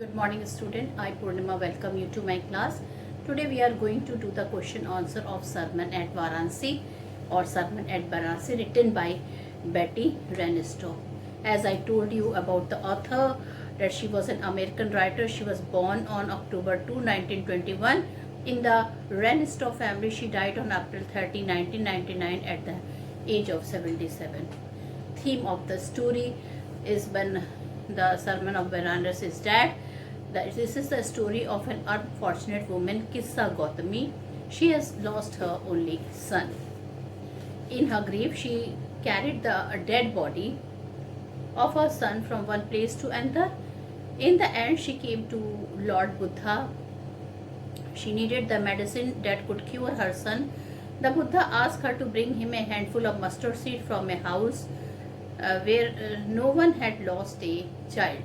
Good morning student, I Purnima welcome you to my class. Today we are going to do the question answer of Sermon at Varanasi or Sermon at Varanasi written by Betty Renisto. As I told you about the author, that she was an American writer. She was born on October 2, 1921 in the Renisto family. She died on April 30, 1999 at the age of 77. Theme of the story is when the Sermon of Varanasi is dead. This is the story of an unfortunate woman, Kissa Gautami. She has lost her only son. In her grief, she carried the dead body of her son from one place to another. In the end, she came to Lord Buddha. She needed the medicine that could cure her son. The Buddha asked her to bring him a handful of mustard seed from a house where no one had lost a child.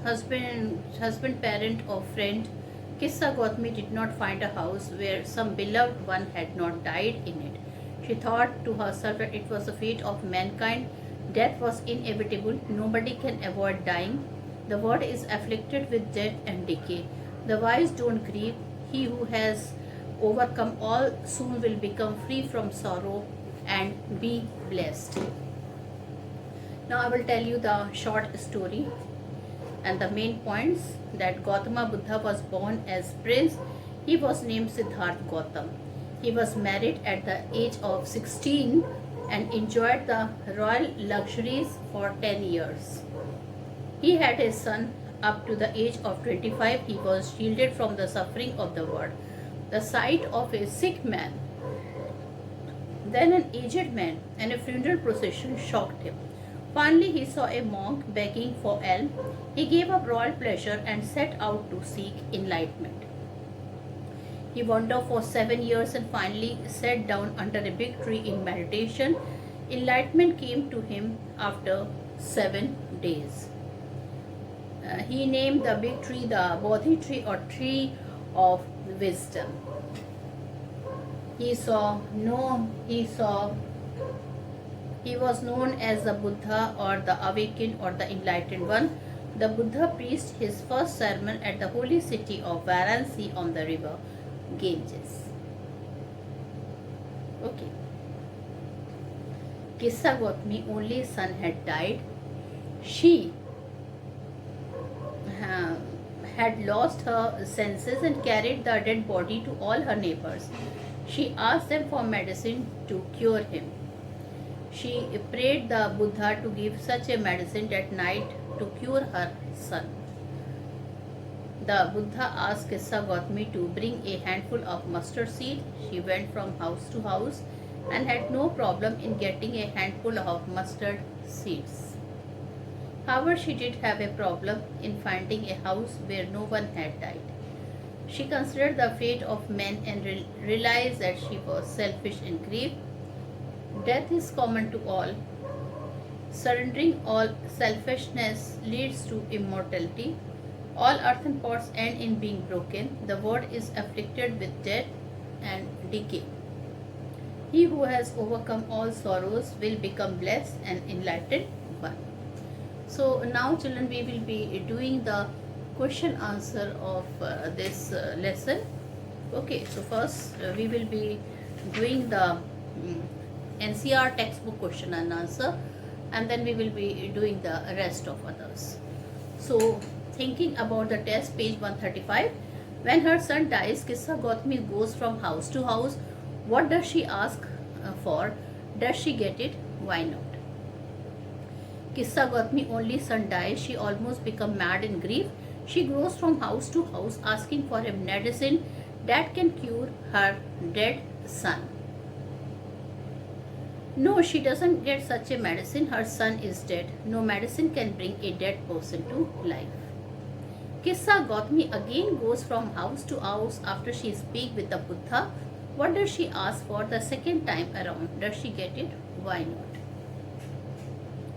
Husband, parent, or friend, Kissa Gautami did not find a house where some beloved one had not died in it. She thought to herself that it was the fate of mankind. Death was inevitable. Nobody can avoid dying. The world is afflicted with death and decay. The wise don't grieve. He who has overcome all soon will become free from sorrow and be blessed. Now I will tell you the short story and the main points. That Gautama Buddha was born as prince. He was named Siddhartha Gautam. He was married at the age of 16 and enjoyed the royal luxuries for 10 years. He had a son up to the age of 25. He was shielded from the suffering of the world. The sight of a sick man, then an aged man, and a funeral procession shocked him. Finally, he saw a monk begging for alms. He gave up royal pleasure and set out to seek enlightenment. He wandered for 7 years and finally sat down under a big tree in meditation. Enlightenment came to him after 7 days. He named the big tree the Bodhi tree or tree of wisdom. He was known as the Buddha or the awakened or the enlightened one. The Buddha preached his first sermon at the holy city of Varanasi on the river Ganges. Okay. Kissa Gautami's only son had died. She had lost her senses and carried the dead body to all her neighbors. She asked them for medicine to cure him. She prayed the Buddha to give such a medicine at night to cure her son. The Buddha asked Kissa Gautami to bring a handful of mustard seed. She went from house to house and had no problem in getting a handful of mustard seeds. However, she did have a problem in finding a house where no one had died. She considered the fate of men and realized that she was selfish in grief. Death is common to all. Surrendering all selfishness leads to immortality. All earthen pots end in being broken. The world is afflicted with death and decay. He who has overcome all sorrows will become blessed and enlightened one. So now children, we will be doing the question answer of this lesson. Okay, so first we will be doing the NCR textbook question and answer, and then we will be doing the rest of others. So thinking about the test, page 135. When her son dies, Kissa Gautami goes from house to house. What does she ask for? Does she get it? Why not? Kissa Gautami's only son dies. She almost becomes mad in grief. She goes from house to house asking for a medicine that can cure her dead son. No, she doesn't get such a medicine. Her son is dead. No medicine can bring a dead person to life. Kissa Gautami again goes from house to house after she speaks with the Buddha. What does she ask for the second time around? Does she get it? Why not?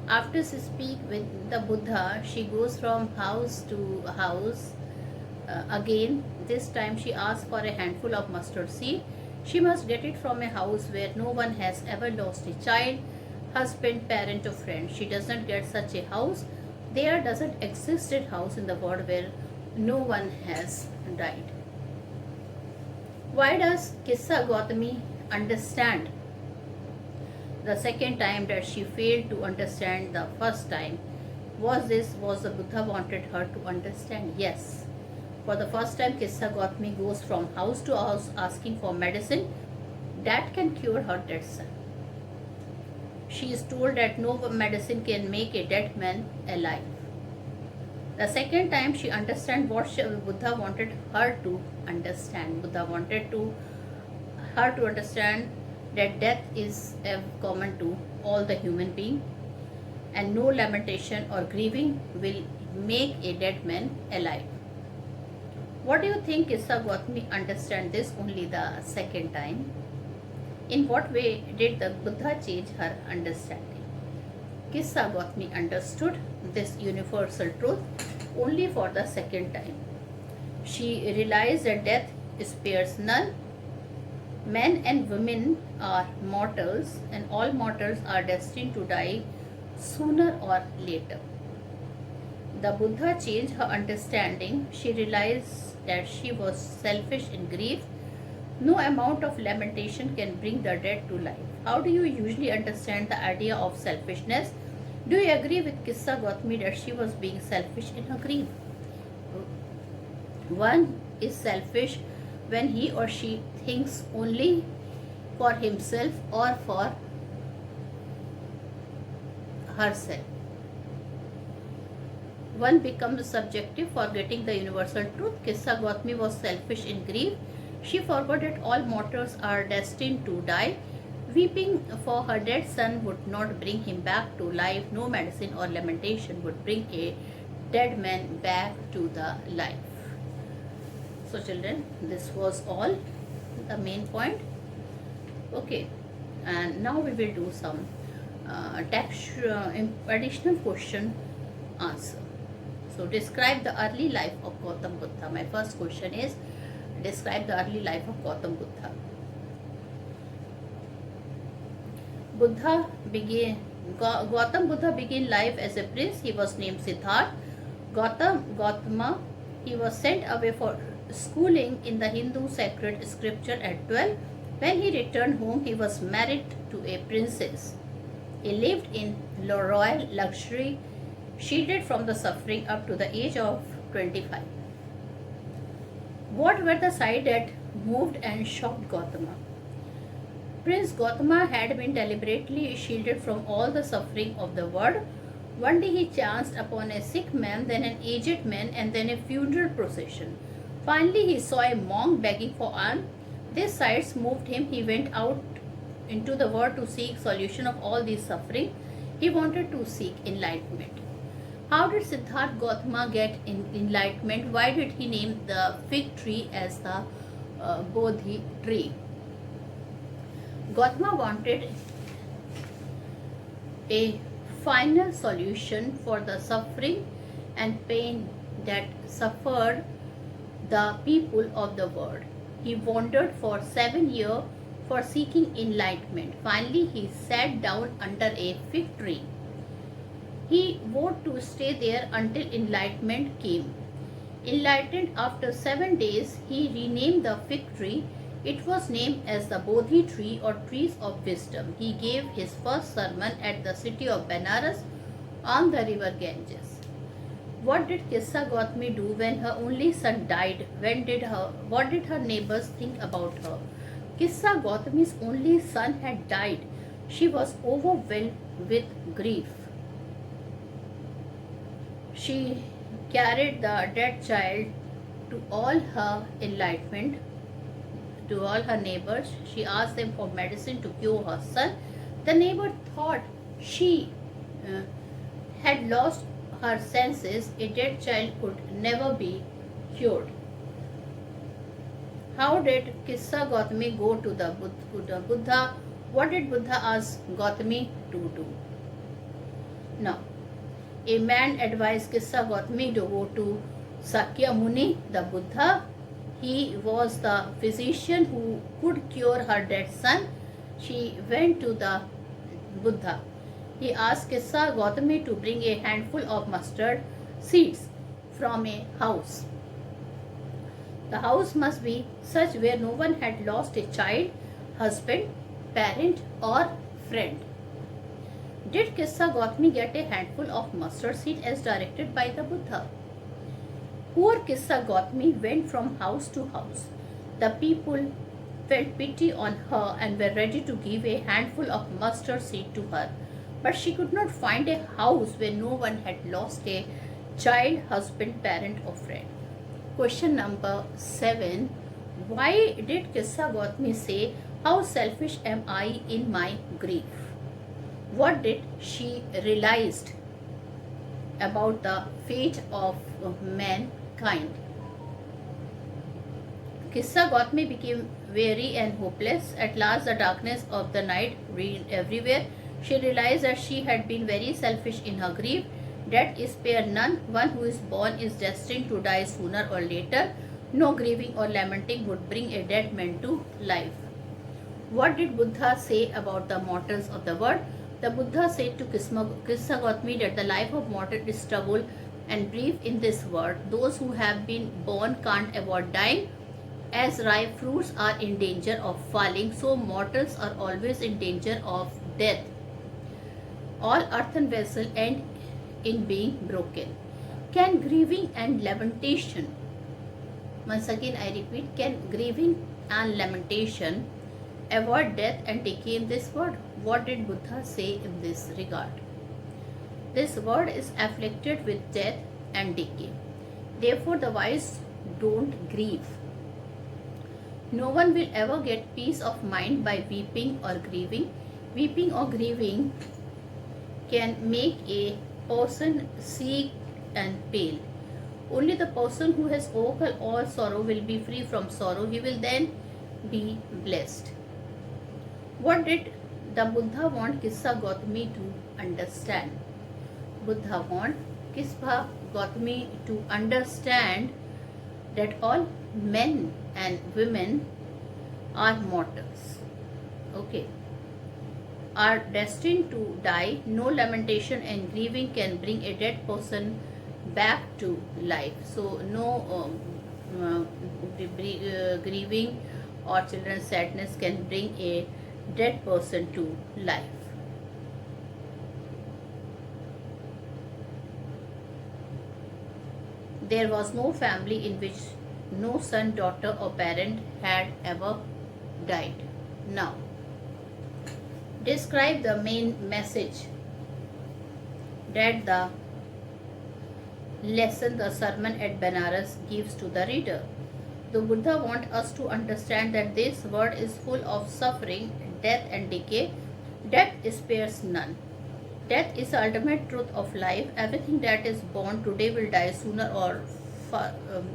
After she speaks with the Buddha, she goes from house to house again. This time she asks for a handful of mustard seed. She must get it from a house where no one has ever lost a child, husband, parent, or friend. She does not get such a house. There doesn't exist a house in the world where no one has died. Why does Kissa Gautami understand the second time that she failed to understand the first time? Was the Buddha wanted her to understand? Yes. For the first time, Kissa Gautami goes from house to house asking for medicine that can cure her dead son. She is told that no medicine can make a dead man alive. The second time she understands what Buddha wanted her to understand. Buddha wanted her to understand that death is common to all the human beings, and no lamentation or grieving will make a dead man alive. What do you think Kissa Gautami understand this only the second time? In what way did the Buddha change her understanding? Kissa Gautami understood this universal truth only for the second time. She realized that death spares none. Men and women are mortals, and all mortals are destined to die sooner or later. The Buddha changed her understanding. She realized that she was selfish in grief. No amount of lamentation can bring the dead to life. How do you usually understand the idea of selfishness? Do you agree with Kissa Gautami that she was being selfish in her grief? One is selfish when he or she thinks only for himself or for herself. One becomes subjective, forgetting the universal truth. Kissa Gautami was selfish in grief. She forgot that all mortals are destined to die. Weeping for her dead son would not bring him back to life. No medicine or lamentation would bring a dead man back to the life. So children, this was all the main point. Okay, and now we will do some additional question answer. So describe the early life of Gautam Buddha. My first question is, describe the early life of Gautam Buddha. Gautam Buddha began life as a prince. He was named Siddhartha. Gautama, he was sent away for schooling in the Hindu sacred scripture at 12. When he returned home, he was married to a princess. He lived in royal luxury, shielded from the suffering up to the age of 25. What were the sights that moved and shocked Gautama? Prince Gautama had been deliberately shielded from all the suffering of the world. One day he chanced upon a sick man, then an aged man, and then a funeral procession. Finally, he saw a monk begging for alms. These sights moved him. He went out into the world to seek solution of all these suffering. He wanted to seek enlightenment. How did Siddhartha Gautama get enlightenment? Why did he name the fig tree as the Bodhi tree? Gautama wanted a final solution for the suffering and pain that suffered the people of the world. He wandered for 7 years for seeking enlightenment. Finally, he sat down under a fig tree. He vowed to stay there until enlightenment came. Enlightened after 7 days, he renamed the fig tree. It was named as the Bodhi tree or trees of wisdom. He gave his first sermon at the city of Benares on the river Ganges. What did Kissa Gautami do when her only son died? What did her neighbors think about her? Kissa Gautami's only son had died. She was overwhelmed with grief. She carried the dead child to all her enlightenment, to all her neighbors. She asked them for medicine to cure her son. The neighbor thought she had lost her senses. A dead child could never be cured. How did Kissa Gautami go to the Buddha? What did Buddha ask Gautami to do? Now, a man advised Kissa Gautami to go to Sakya Muni, the Buddha. He was the physician who could cure her dead son. She went to the Buddha. He asked Kissa Gautami to bring a handful of mustard seeds from a house. The house must be such where no one had lost a child, husband, parent, or friend. Did Kissa Gautami get a handful of mustard seed as directed by the Buddha? Poor Kissa Gautami went from house to house. The people felt pity on her and were ready to give a handful of mustard seed to her. But she could not find a house where no one had lost a child, husband, parent, or friend. Question number 7. Why did Kissa Gautami say, "How selfish am I in my grief"? What did she realized about the fate of mankind? Kissa Gautami became weary and hopeless. At last, the darkness of the night reigned everywhere. She realized that she had been very selfish in her grief. Death is spare none. One who is born is destined to die sooner or later. No grieving or lamenting would bring a dead man to life. What did Buddha say about the mortals of the world? The Buddha said to Kissa Gautami that the life of mortal is struggle and brief in this world. Those who have been born can't avoid dying. As ripe fruits are in danger of falling, so mortals are always in danger of death. All earthen vessels end in being broken. Can grieving and lamentation, once again I repeat, can grieving and lamentation avoid death and decay in this world? What did Buddha say in this regard? This world is afflicted with death and decay. Therefore, the wise don't grieve. No one will ever get peace of mind by weeping or grieving. Weeping or grieving can make a person sick and pale. Only the person who has overcome all sorrow will be free from sorrow. He will then be blessed. What did the Buddha want Kissa Gautami to understand? Buddha want Kissa Gautami to understand that all men and women are mortals. Okay. Are destined to die. No lamentation and grieving can bring a dead person back to life. So no grieving or children's sadness can bring a dead person to life. There was no family in which no son, daughter, or parent had ever died. Now, describe the main message that the lesson, the sermon at Benares gives to the reader. The Buddha wants us to understand that this world is full of suffering, death and decay. Death spares none. Death is the ultimate truth of life. Everything that is born today will die sooner or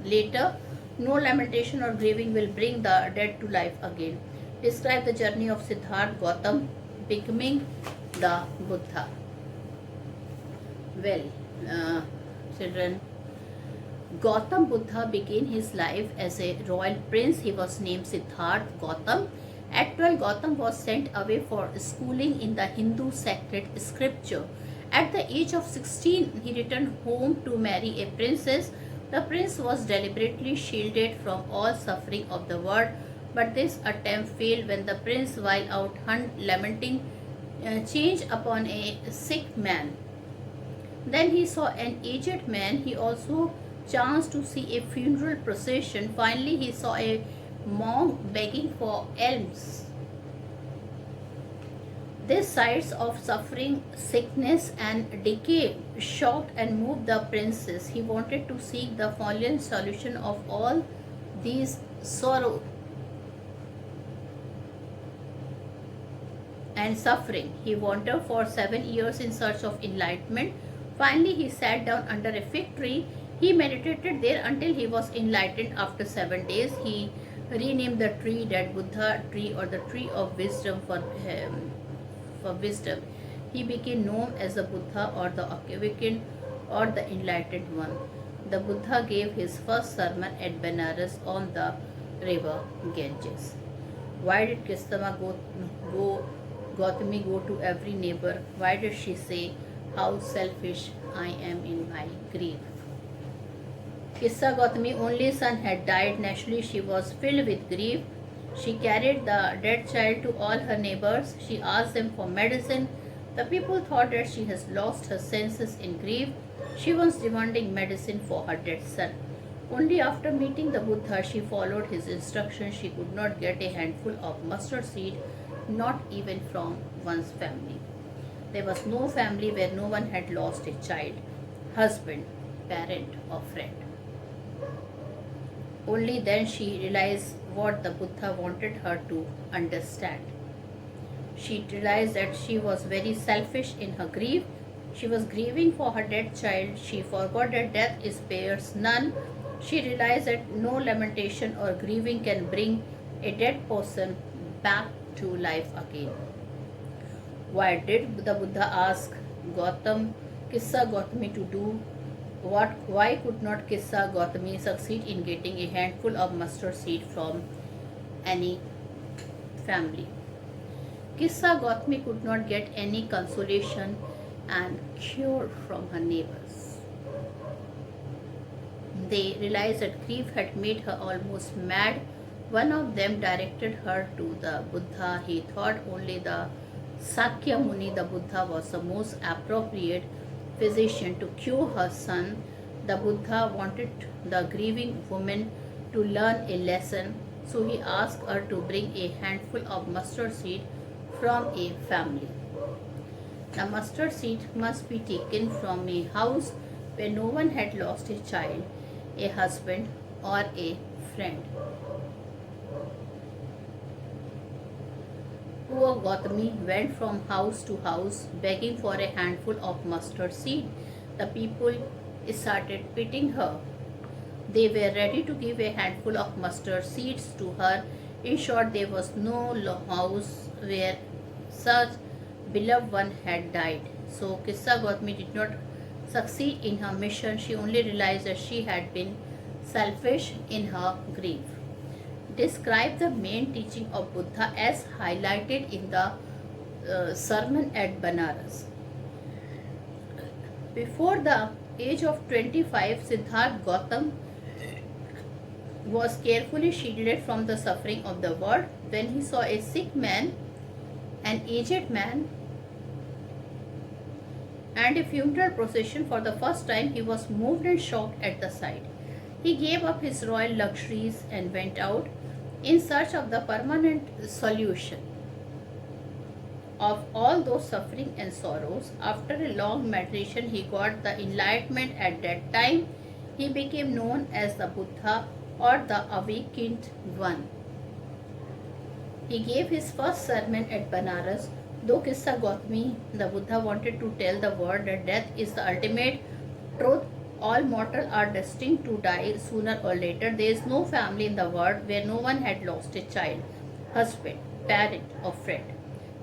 later. No lamentation or grieving will bring the dead to life again. Describe the journey of Siddhartha Gautam becoming the Buddha. Well, children, Gautam Buddha began his life as a royal prince. He was named Siddhartha Gautam. At 12, Gautam was sent away for schooling in the Hindu sacred scripture. At the age of 16, he returned home to marry a princess. The prince was deliberately shielded from all suffering of the world, but this attempt failed when the prince, while out lamenting, changed upon a sick man. Then he saw an aged man. He also chanced to see a funeral procession. Finally, he saw a monk begging for alms. These sights of suffering, sickness, and decay shocked and moved the princess. He wanted to seek the final solution of all these sorrow and suffering. He wandered for 7 years in search of enlightenment. Finally, he sat down under a fig tree. He meditated there until he was enlightened. After 7 days, he renamed the tree that Buddha tree, or the tree of wisdom, for wisdom. He became known as the Buddha, or the awakened, or the enlightened one. The Buddha gave his first sermon at Benares on the river Ganges. Why did Gautami go to every neighbor? Why did she say, how selfish I am in my grief? Kissa Gautami only son had died. Naturally, she was filled with grief. She carried the dead child to all her neighbors. She asked them for medicine. The people thought that she has lost her senses in grief. She was demanding medicine for her dead son. Only after meeting the Buddha, she followed his instructions. She could not get a handful of mustard seed, not even from one's family. There was no family where no one had lost a child, husband, parent, or friend. Only then she realized what the Buddha wanted her to understand. She realized that she was very selfish in her grief. She was grieving for her dead child. She forgot that death spares none. She realized that no lamentation or grieving can bring a dead person back to life again. Why did the Buddha ask Kissa Gautami to do what? Why could not Kissa Gautami succeed in getting a handful of mustard seed from any family? Kissa Gautami could not get any consolation and cure from her neighbors. They realized that grief had made her almost mad. One of them directed her to the Buddha. He thought only the Sakya Muni, the Buddha, was the most appropriate physician to cure her son. The Buddha wanted the grieving woman to learn a lesson, so he asked her to bring a handful of mustard seed from a family. The mustard seed must be taken from a house where no one had lost a child, a husband, or a friend. Poor Gautami went from house to house begging for a handful of mustard seed. The people started pitying her. They were ready to give a handful of mustard seeds to her. In short, there was no house where such beloved one had died. So Kissa Gautami did not succeed in her mission. She only realized that she had been selfish in her grief. Describe the main teaching of Buddha as highlighted in the sermon at Banaras. Before the age of 25, Siddhartha Gautam was carefully shielded from the suffering of the world. When he saw a sick man, an aged man, and a funeral procession for the first time, he was moved and shocked at the sight. He gave up his royal luxuries and went out in search of the permanent solution of all those suffering and sorrows. After a long meditation, he got the enlightenment. At that time, he became known as the Buddha or the Awakened One. He gave his first sermon at Banaras. Though Kissa Gautami, the Buddha wanted to tell the world that death is the ultimate truth, all mortals are destined to die sooner or later. There is no family in the world where no one had lost a child, husband, parent, or friend.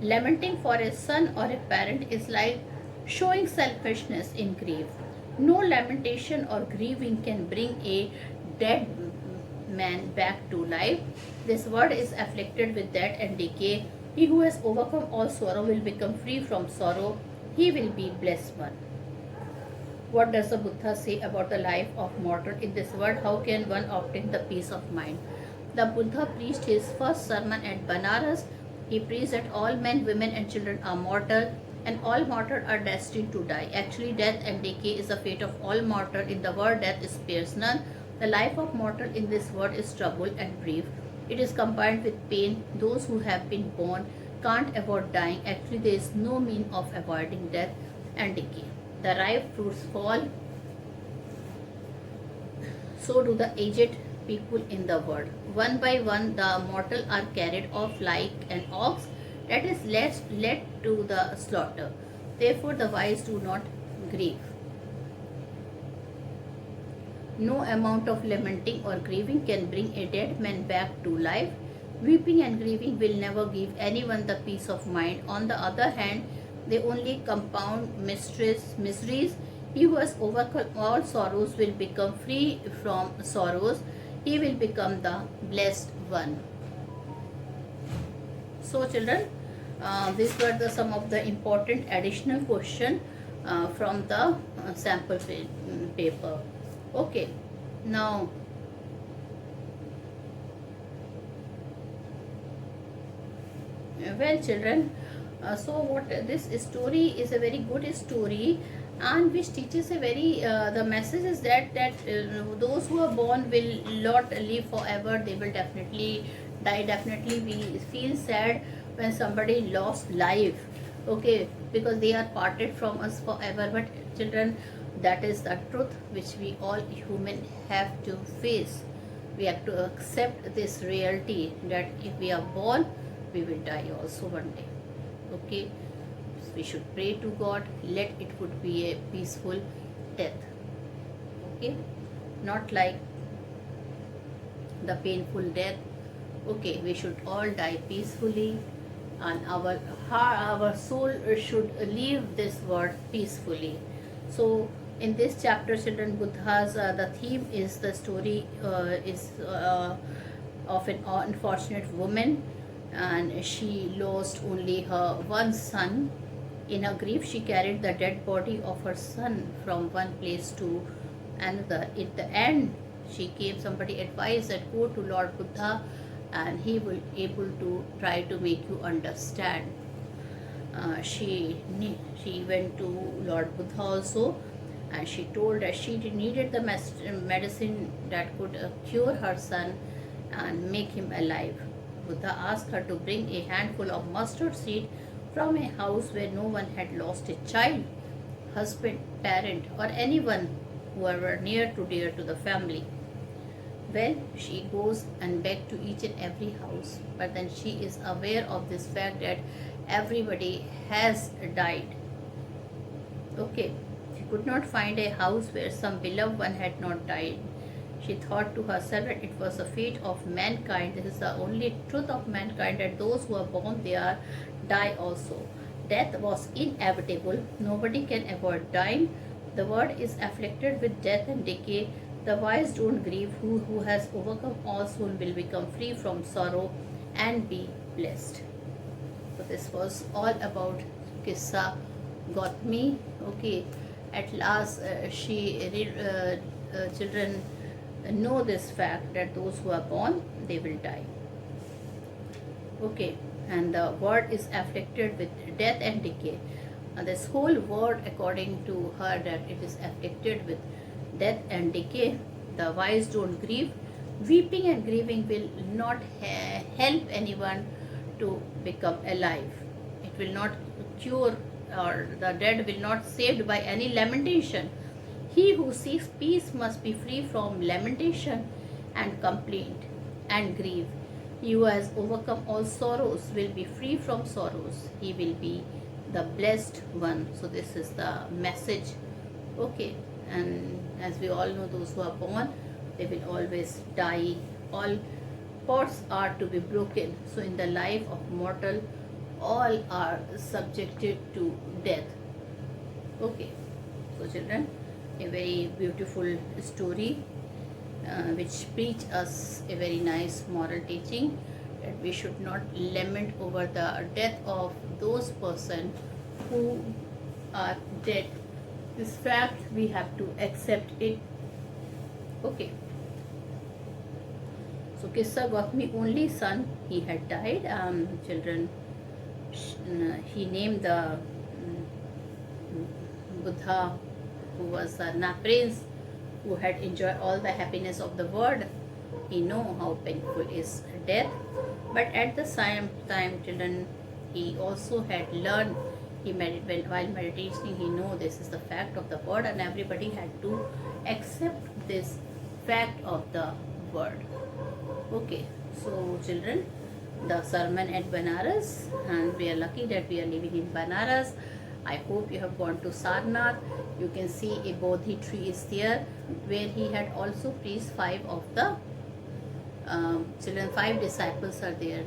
Lamenting for a son or a parent is like showing selfishness in grief. No lamentation or grieving can bring a dead man back to life. This world is afflicted with death and decay. He who has overcome all sorrow will become free from sorrow. He will be blessed one. What does the Buddha say about the life of mortal in this world? How can one obtain the peace of mind? The Buddha preached his first sermon at Banaras. He preached that all men, women, and children are mortal, and all mortals are destined to die. Actually, death and decay is the fate of all mortals. In the world, death spares none. The life of mortal in this world is trouble and brief. It is combined with pain. Those who have been born can't avoid dying. Actually, there is no means of avoiding death and decay. The ripe fruits fall, so do the aged people in the world. One by one, the mortal are carried off like an ox that is led to the slaughter. Therefore, the wise do not grieve. No amount of lamenting or grieving can bring a dead man back to life. Weeping and grieving will never give anyone the peace of mind. On the other hand, they only compound miseries. He who has overcome all sorrows will become free from sorrows. He will become the blessed one. So children, These were the some of the important additional question from the sample paper. Okay, now well children, so what this story is a very good story, and which teaches a very the message is that those who are born will not live forever, they will definitely die. Definitely we feel sad when somebody lost life, okay, because they are parted from us forever. But children, that is the truth which we all human have to face. We have to accept this reality that if we are born, we will die also one day. Okay, we should pray to God, let it would be a peaceful death. Okay, not like the painful death. Okay, we should all die peacefully, and our heart, our soul should leave this world peacefully. So in this chapter, children, Buddha's the theme is the story is of an unfortunate woman, and she lost only her one son. In her grief, she carried the dead body of her son from one place to another. At the end, she gave somebody advice that go to Lord Buddha, and he will able to try to make you understand. She went to Lord Buddha also, and she told that she needed the medicine that could cure her son and make him alive. Buddha asked her to bring a handful of mustard seed from a house where no one had lost a child, husband, parent, or anyone who were near to dear to the family. Well, she goes and begs to each and every house, but then she is aware of this fact that everybody has died. Okay, she could not find a house where some beloved one had not died. She thought to herself that it was the fate of mankind. This is the only truth of mankind, that those who are born, they are die also. Death was inevitable. Nobody can avoid dying. The world is afflicted with death and decay. The wise don't grieve. Who has overcome all soon will become free from sorrow and be blessed. So this was all about Kissa Gautami. Okay, at last children know this fact that those who are born, they will die. Okay, and the world is afflicted with death and decay. This whole world, according to her, that it is afflicted with death and decay. The wise don't grieve. Weeping and grieving will not help anyone to become alive. It will not cure, or the dead will not saved by any lamentation. He who seeks peace must be free from lamentation and complaint and grief. He who has overcome all sorrows will be free from sorrows. He will be the blessed one. So this is the message. Okay, and as we all know, those who are born, they will always die. All pots are to be broken. So in the life of mortal, all are subjected to death. Okay, so children, a very beautiful story which preach us a very nice moral teaching, that we should not lament over the death of those person who are dead. This fact we have to accept it. Okay. So Kissa Gautami only son, he had died. Children, he named the Buddha, who was the prince, who had enjoyed all the happiness of the world. He know how painful is death, but at the same time, children, he also had learned. While meditating, he know this is the fact of the world, and everybody had to accept this fact of the world. Okay, so children, the sermon at Banaras, and we are lucky that we are living in Banaras. I hope you have gone to Sarnath. You can see a Bodhi tree is there, where he had also preached 5 of the children. 5 disciples are there.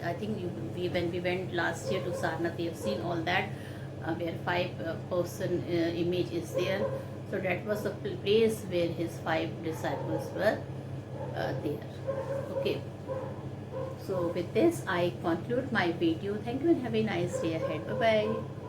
I think when we went last year to Sarnath, we have seen all that, where 5 person image is there. So that was the place where his 5 disciples were there. Okay. So with this, I conclude my video. Thank you and have a nice day ahead. Bye bye.